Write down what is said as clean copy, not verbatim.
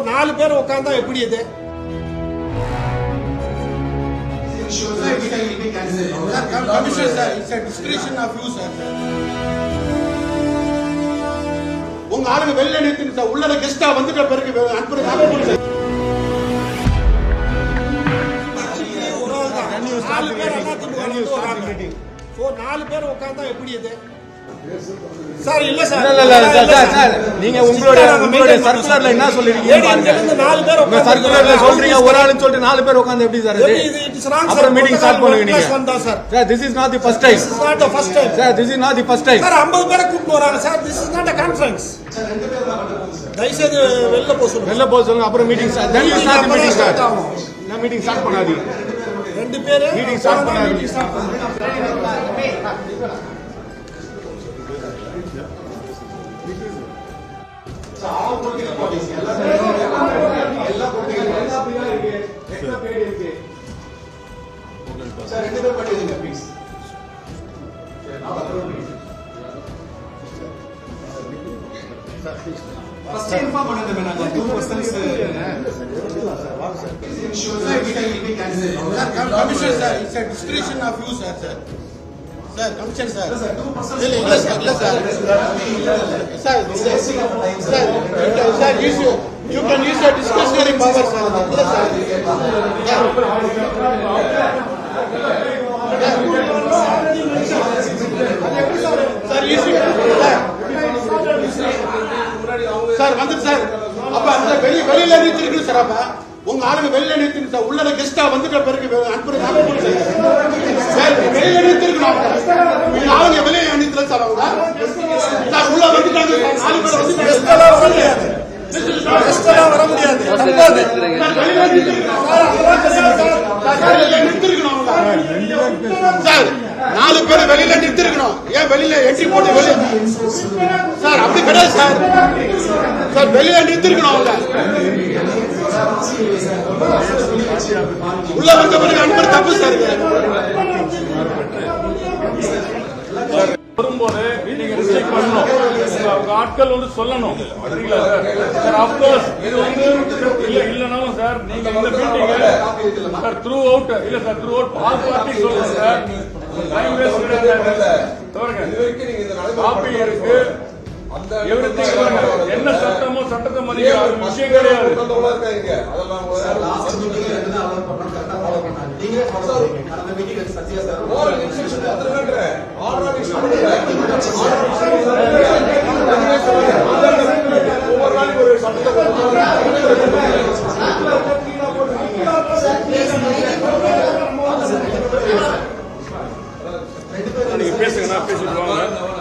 நாலு பேர் உட்கார்ந்தா எப்படி இது? உங்க ஆளுங்க வெளில நிறுத்தி உள்ள கெஸ்டா வந்துட்ட பிறகு அனுப்புறது. நாலு பேர் உட்கார்ந்தா எப்படி இது? சார் இல்ல சார் நீங்க உங்களுடைய சர்க்குலர்ல என்ன சொல்றீங்க பாருங்க. உங்க சர்க்குலர்ல சொல்றீங்க ஒரு ஆளுன்னு சொல்லிட்டு நாலு பேர் உட்கார்ந்து எப்படி சார் அப்புறம் மீட்டிங் ஸ்டார்ட் பண்ணுவீங்க நீங்க? Sir this is not the first time. This is not the first time. Sir, this is not the first time. Sir 50 பேரை கூப்பிட்டு வராங்க sir. This is not a conference. தயவுசெய்து வெளில போக சொல்லுங்க. வெளில போக சொல்லுங்க அப்புறம் meeting start. then you start the meeting start. நான் மீட்டிங் ஸ்டார்ட் பண்ணாதீங்க. ரெண்டு பேர் மீட்டிங் ஸ்டார்ட் பண்ணாதீங்க. all political parties எல்லா பேர் இருக்கு சார் ரெண்டு பேர் பண்ணிடுங்க ப்ளீஸ் ஃபர்ஸ்ட் இன்ஃபார்ம் பண்ணுங்க நாங்க two persons commission sir it's a discretion of you sir sir commission sir இல்ல sir you can use your discretionary power sir இல்ல சார் சார் வந்து சார் அப்ப அந்த வெளியில நிறுத்திருக்கு சார். அப்ப உங்க ஆளுங்க வெளியில நிறுத்திருக்கு சார். உள்ள கெஸ்டா வந்துட்ட பிறகு அனுப்புறது சார். வெளியில நிறுத்திருக்கணும் ஆளுங்க வெளியே நிறுத்தல சார். அவங்க சார் உள்ள வந்துட்டாங்க சார். நாலு பேர் வந்து வர முடியாது சார். நாலு பேர் வெளியில நிறுத்திருக்கணும். ஏன் வெளியில எட்டி போட்டு வெளியே சார் அப்படி கிடையாது சார். சார் வெளியில நிறுத்திருக்கணும். அவங்க உள்ள வந்த பிறகு அனுப்புறது தப்பு சார். வரும்போது நீங்க ரிஸ்ட்ரிக்ட் பண்ணணும். அவங்க ஆட்கள் வந்து சொல்லணும். சரிங்களா சார்? அப்கோர்ஸ் இது வந்து இல்லனாலும் சார் நீங்க இந்த மீட்டிங் சார் த்ரூ அவுட் இல்ல sir through out all party சொல்லுங்க சார். டைம் வேஸ்ட் கிடையாது. காப்பி இருக்கு. என்ன சட்டமோ சட்டத்தை மதிக்கிற விஷயம் கிடையாது. நீங்க பேசுங்க, நான் பேசிட்டு வாங்க.